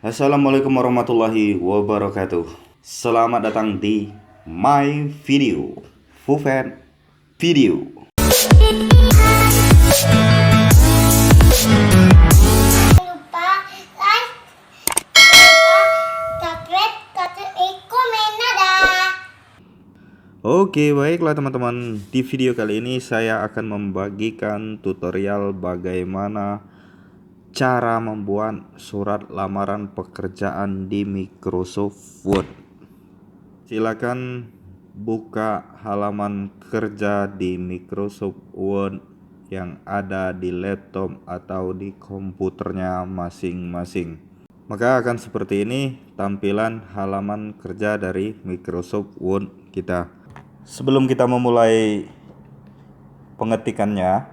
Assalamualaikum warahmatullahi wabarakatuh. Selamat datang di My Video, Fufen Video. Lupa like, lupa subscribe, komen, dadah. Oke, baiklah teman-teman. Di video kali ini saya akan membagikan tutorial bagaimana cara membuat surat lamaran pekerjaan di Microsoft Word. Silakan buka halaman kerja di Microsoft Word yang ada di laptop atau di komputernya masing-masing. Maka akan seperti ini tampilan halaman kerja dari Microsoft Word kita. Sebelum kita memulai pengetikannya,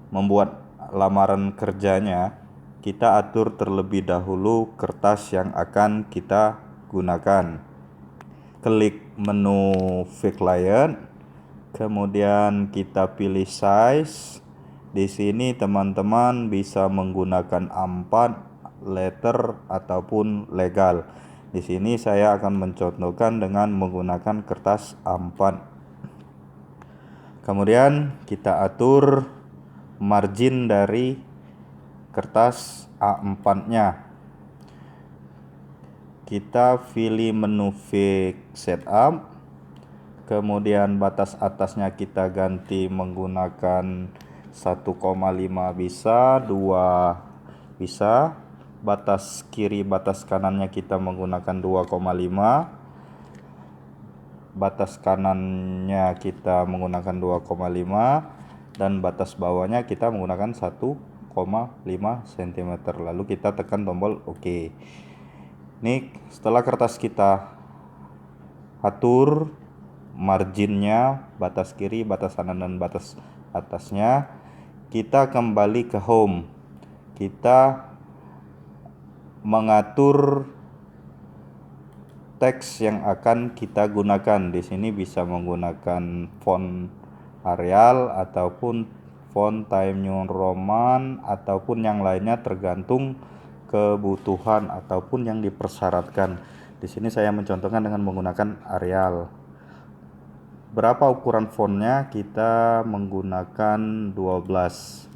membuat lamaran kerjanya, kita atur terlebih dahulu kertas yang akan kita gunakan. Klik menu View Client, kemudian kita pilih size. Di sini teman-teman bisa menggunakan A4, letter ataupun legal. Di sini saya akan mencontohkan dengan menggunakan kertas A4. Kemudian kita atur margin dari kertas A4-nya. Kita pilih menu Fix Setup. Kemudian batas atasnya kita ganti menggunakan 1,5 bisa, 2 bisa. Batas kiri, batas kanannya kita menggunakan 2,5. Batas kanannya kita menggunakan 2,5 dan batas bawahnya kita menggunakan 1,5 cm. Lalu kita tekan tombol OK. Ini setelah kertas kita atur marginnya, batas kiri, batas kanan dan batas atasnya, kita kembali ke home. Kita mengatur teks yang akan kita gunakan. Di sini bisa menggunakan font Arial ataupun font Times New Roman ataupun yang lainnya, tergantung kebutuhan ataupun yang dipersyaratkan. Di sini saya mencontohkan dengan menggunakan Arial. Berapa ukuran fontnya? Kita menggunakan 12.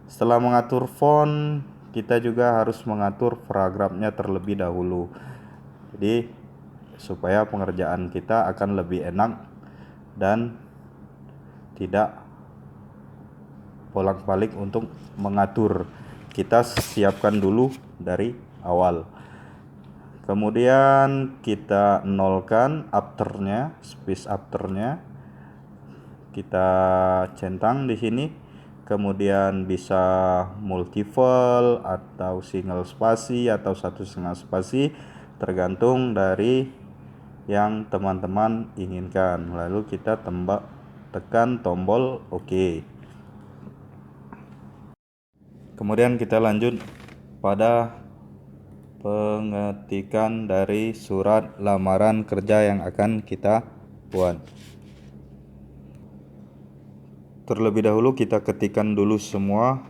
Setelah mengatur font, kita juga harus mengatur paragrafnya terlebih dahulu. Jadi supaya pengerjaan kita akan lebih enak dan tidak bolak-balik untuk mengatur. Kita siapkan dulu dari awal. Kemudian kita nolkan afternya, space afternya. Kita centang di sini. Kemudian bisa multiple atau single spasi atau 1,5 spasi, tergantung dari yang teman-teman inginkan. Lalu kita tekan tombol OK. Kemudian kita lanjut pada pengetikan dari surat lamaran kerja yang akan kita buat. Terlebih dahulu kita ketikkan dulu semua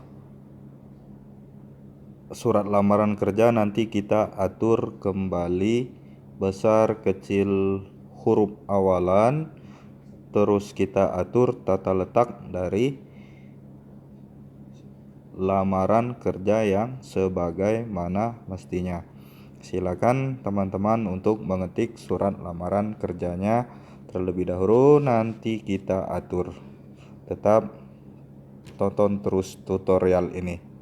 surat lamaran kerja, nanti kita atur kembali besar kecil huruf awalan, terus kita atur tata letak dari lamaran kerja yang sebagaimana mestinya. Silakan teman-teman untuk mengetik surat lamaran kerjanya terlebih dahulu, nanti kita atur. Tetap tonton terus tutorial ini.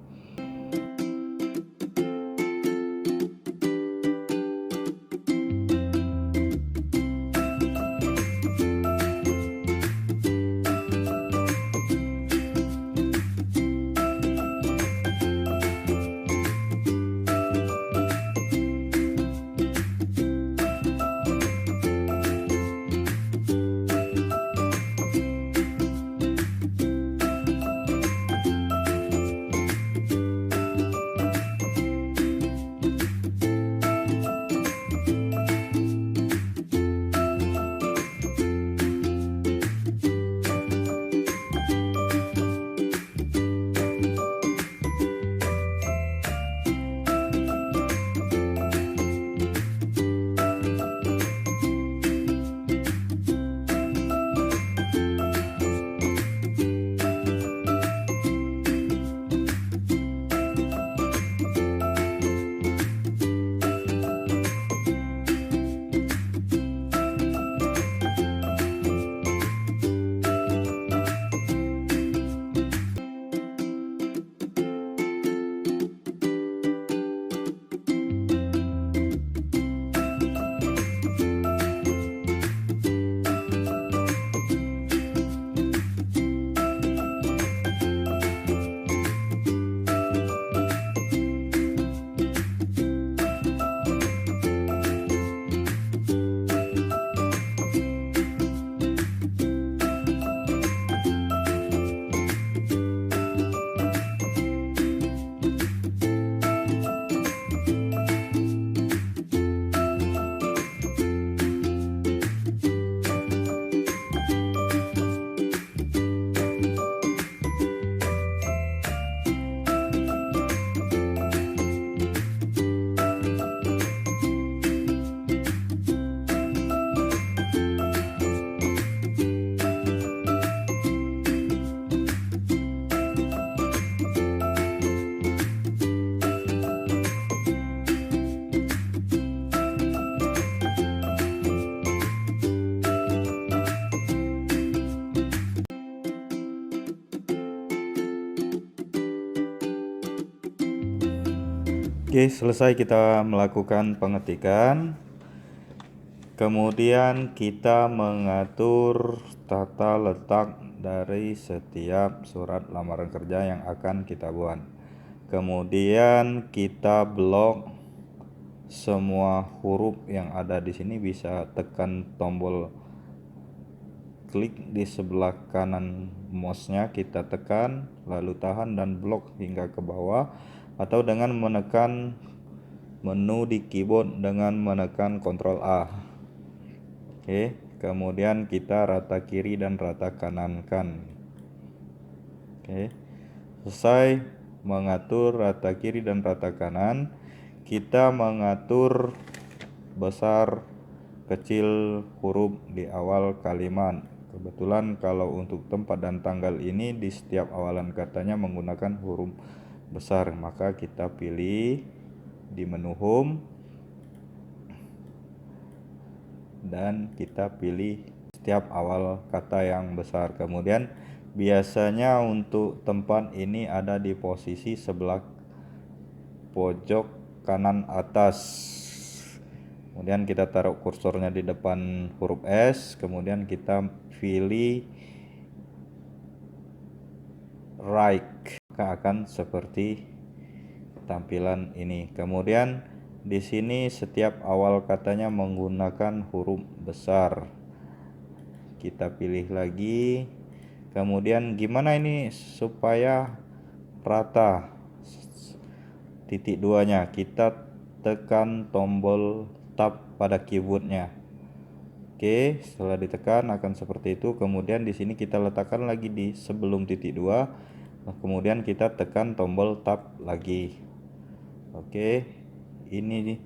Oke, selesai kita melakukan pengetikan. Kemudian kita mengatur tata letak dari setiap surat lamaran kerja yang akan kita buat. Kemudian kita blok semua huruf yang ada di sini, bisa tekan tombol klik di sebelah kanan mouse-nya, kita tekan lalu tahan dan blok hingga ke bawah, atau dengan menekan menu di keyboard dengan menekan Ctrl A. Oke, kemudian kita rata kiri dan rata kanankan. Oke, selesai mengatur rata kiri dan rata kanan, kita mengatur besar kecil huruf di awal kalimat. Kebetulan kalau untuk tempat dan tanggal ini di setiap awalan katanya menggunakan huruf besar, maka kita pilih di menu home dan kita pilih setiap awal kata yang besar. Kemudian biasanya untuk tempat ini ada di posisi sebelah pojok kanan atas. Kemudian kita taruh kursornya di depan huruf S, kemudian kita pilih right, maka akan seperti tampilan ini. Kemudian di sini setiap awal katanya menggunakan huruf besar. Kita pilih lagi. Kemudian gimana ini supaya rata? Titik duanya kita tekan tombol tab pada keyboardnya. Oke, setelah ditekan akan seperti itu. Kemudian di sini kita letakkan lagi di sebelum titik 2. Kemudian kita tekan tombol tab lagi. Oke, ini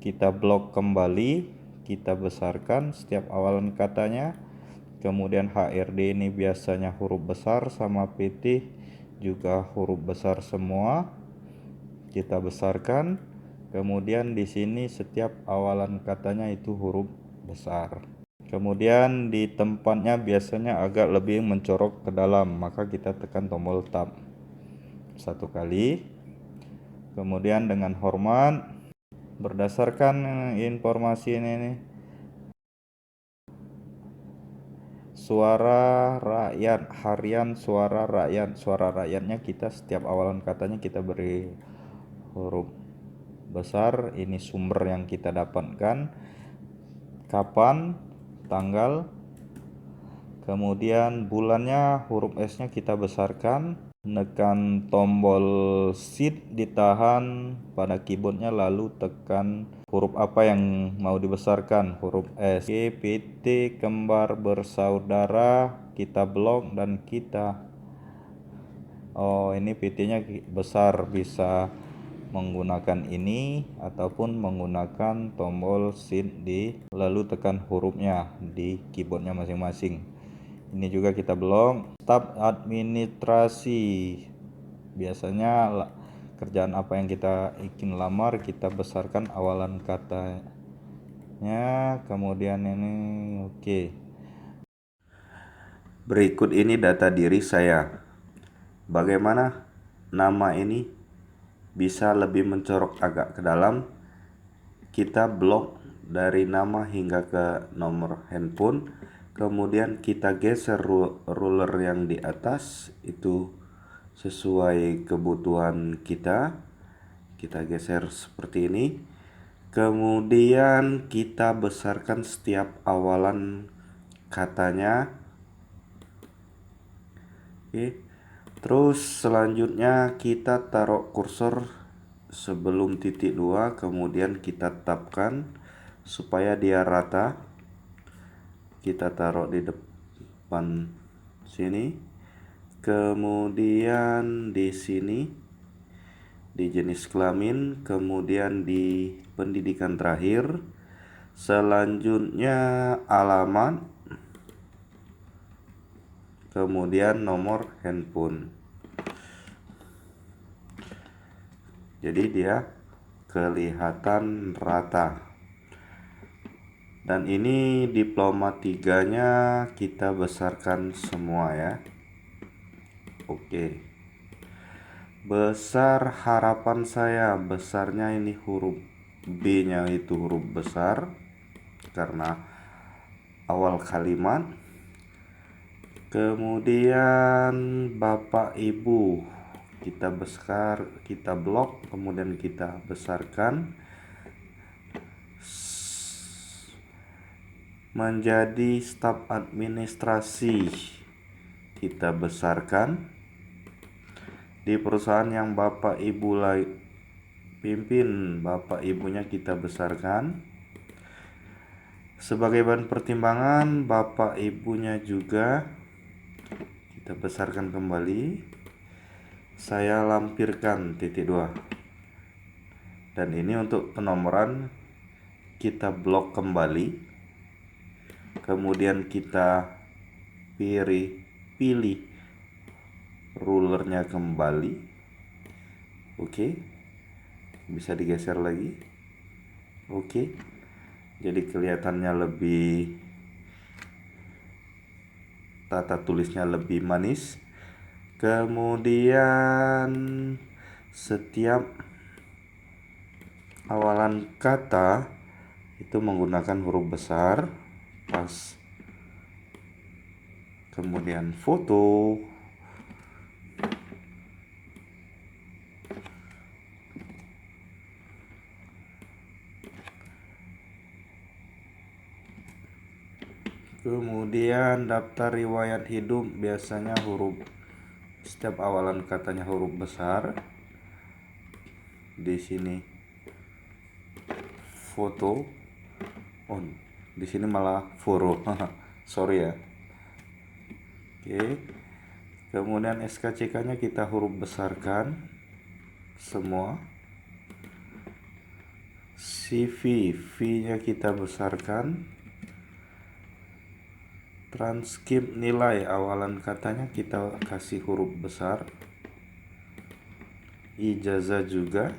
kita blok kembali, kita besarkan setiap awalan katanya. Kemudian HRD ini biasanya huruf besar, sama PT juga huruf besar semua. Kita besarkan. Kemudian di sini setiap awalan katanya itu huruf besar. Kemudian di tempatnya biasanya agak lebih mencorok ke dalam, maka kita tekan tombol tab satu kali. Kemudian dengan hormat, berdasarkan informasi ini, suara rakyat harian, suara rakyatnya kita setiap awalan katanya kita beri huruf besar. Ini sumber yang kita dapatkan, kapan, tanggal, kemudian bulannya huruf S nya kita besarkan, menekan tombol shift, ditahan pada keyboardnya, lalu tekan huruf apa yang mau dibesarkan, huruf S. PT kembar bersaudara kita blok dan kita ini PT nya besar, bisa menggunakan ini ataupun menggunakan tombol shift lalu tekan hurufnya di keyboardnya masing-masing. Ini juga kita blok. Staf administrasi, biasanya kerjaan apa yang kita ingin lamar, kita besarkan awalan katanya. Kemudian ini oke. Berikut ini data diri saya. Bagaimana nama ini bisa lebih mencorok agak ke dalam? Kita blok dari nama hingga ke nomor handphone. Kemudian kita geser ruler yang di atas, itu sesuai kebutuhan kita. Kita geser seperti ini. Kemudian kita besarkan setiap awalan katanya. Oke. Terus selanjutnya kita taruh kursor sebelum titik 2, kemudian kita tapkan supaya dia rata. Kita taruh di depan sini, kemudian di sini di jenis kelamin, kemudian di pendidikan terakhir, selanjutnya alamat, kemudian nomor handphone. Jadi dia kelihatan rata. Dan ini diploma 3-nya kita besarkan semua ya. Oke. Besar harapan saya, besarnya ini huruf B-nya itu huruf besar karena awal kalimat. Kemudian Bapak Ibu kita besar, kita blok, kemudian kita besarkan menjadi staf administrasi, kita besarkan di perusahaan yang Bapak Ibu pimpin, Bapak Ibunya kita besarkan. Sebagai bahan pertimbangan, Bapak Ibunya juga kita besarkan kembali. Saya lampirkan titik 2. Dan ini untuk penomoran kita blok kembali. Kemudian kita pilih rulernya kembali. Oke. Bisa digeser lagi. Oke. Jadi kelihatannya lebih, tata tulisnya lebih manis. Kemudian setiap awalan kata itu menggunakan huruf besar, pas. Kemudian foto. Kemudian daftar riwayat hidup, biasanya setiap awalan katanya huruf besar. Di sini foto. Oh, di sini malah foro. Sorry ya. Oke. Kemudian SKCK-nya kita huruf besarkan semua. CV, V-nya kita besarkan. Transkrip nilai, awalan katanya kita kasih huruf besar. Ijazah juga.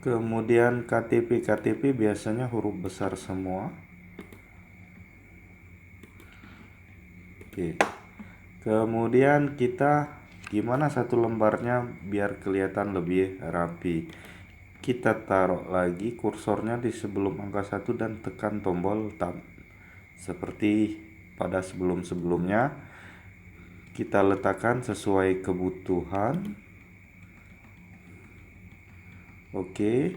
Kemudian KTP biasanya huruf besar semua. Oke. Kemudian kita gimana satu lembarnya biar kelihatan lebih rapi. Kita taruh lagi kursornya di sebelum angka 1 dan tekan tombol tab. Seperti pada sebelum-sebelumnya, kita letakkan sesuai kebutuhan. Oke.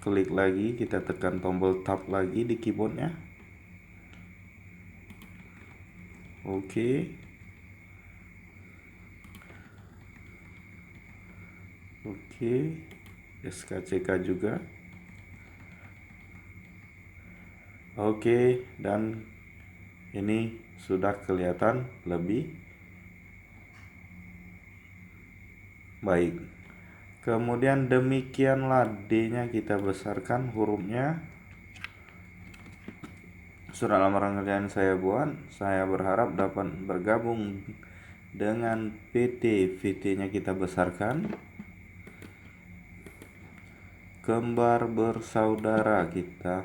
Klik lagi, kita tekan tombol tab lagi di keyboardnya. Oke. Oke. SKCK juga. Oke, dan ini sudah kelihatan lebih baik. Kemudian demikianlah D-nya kita besarkan hurufnya. Surat lamaran kerjaan saya buat. Saya berharap dapat bergabung dengan PT. VT-nya kita besarkan. Kembar bersaudara kita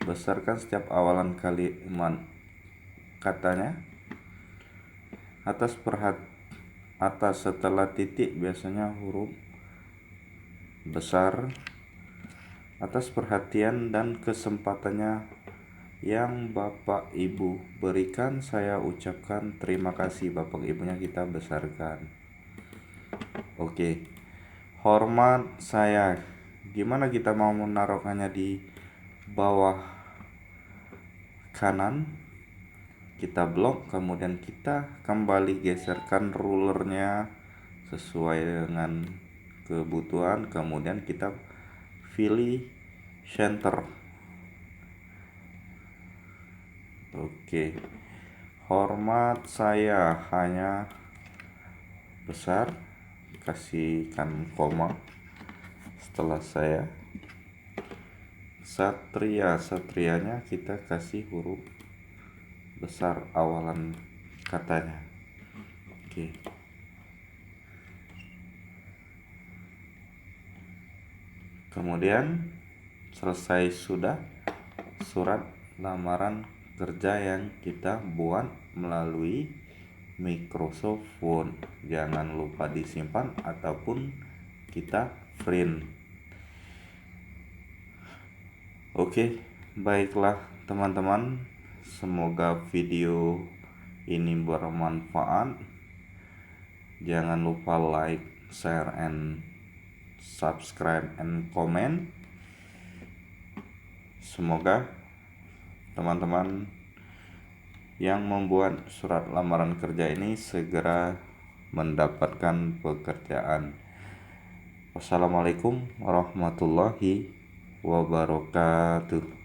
besarkan setiap awalan kalimat katanya. Atas setelah titik biasanya huruf besar. Atas perhatian dan kesempatannya yang Bapak Ibu berikan, saya ucapkan terima kasih. Bapak Ibunya kita besarkan. Oke. Hormat saya. Gimana kita mau menaruhkannya di bawah kanan? Kita blok, kemudian kita kembali geserkan rulernya sesuai dengan kebutuhan, kemudian kita pilih center. Oke. Hormat saya hanya besar, kasihkan koma setelah saya. Satrianya kita kasih huruf besar awalan katanya. Oke. Kemudian selesai sudah surat lamaran kerja yang kita buat melalui Microsoft Word. Jangan lupa disimpan ataupun kita print. Oke, baiklah teman-teman, semoga video ini bermanfaat. Jangan lupa like, share, and subscribe and comment. Semoga teman-teman yang membuat surat lamaran kerja ini segera mendapatkan pekerjaan. Wassalamualaikum warahmatullahi wabarakatuh.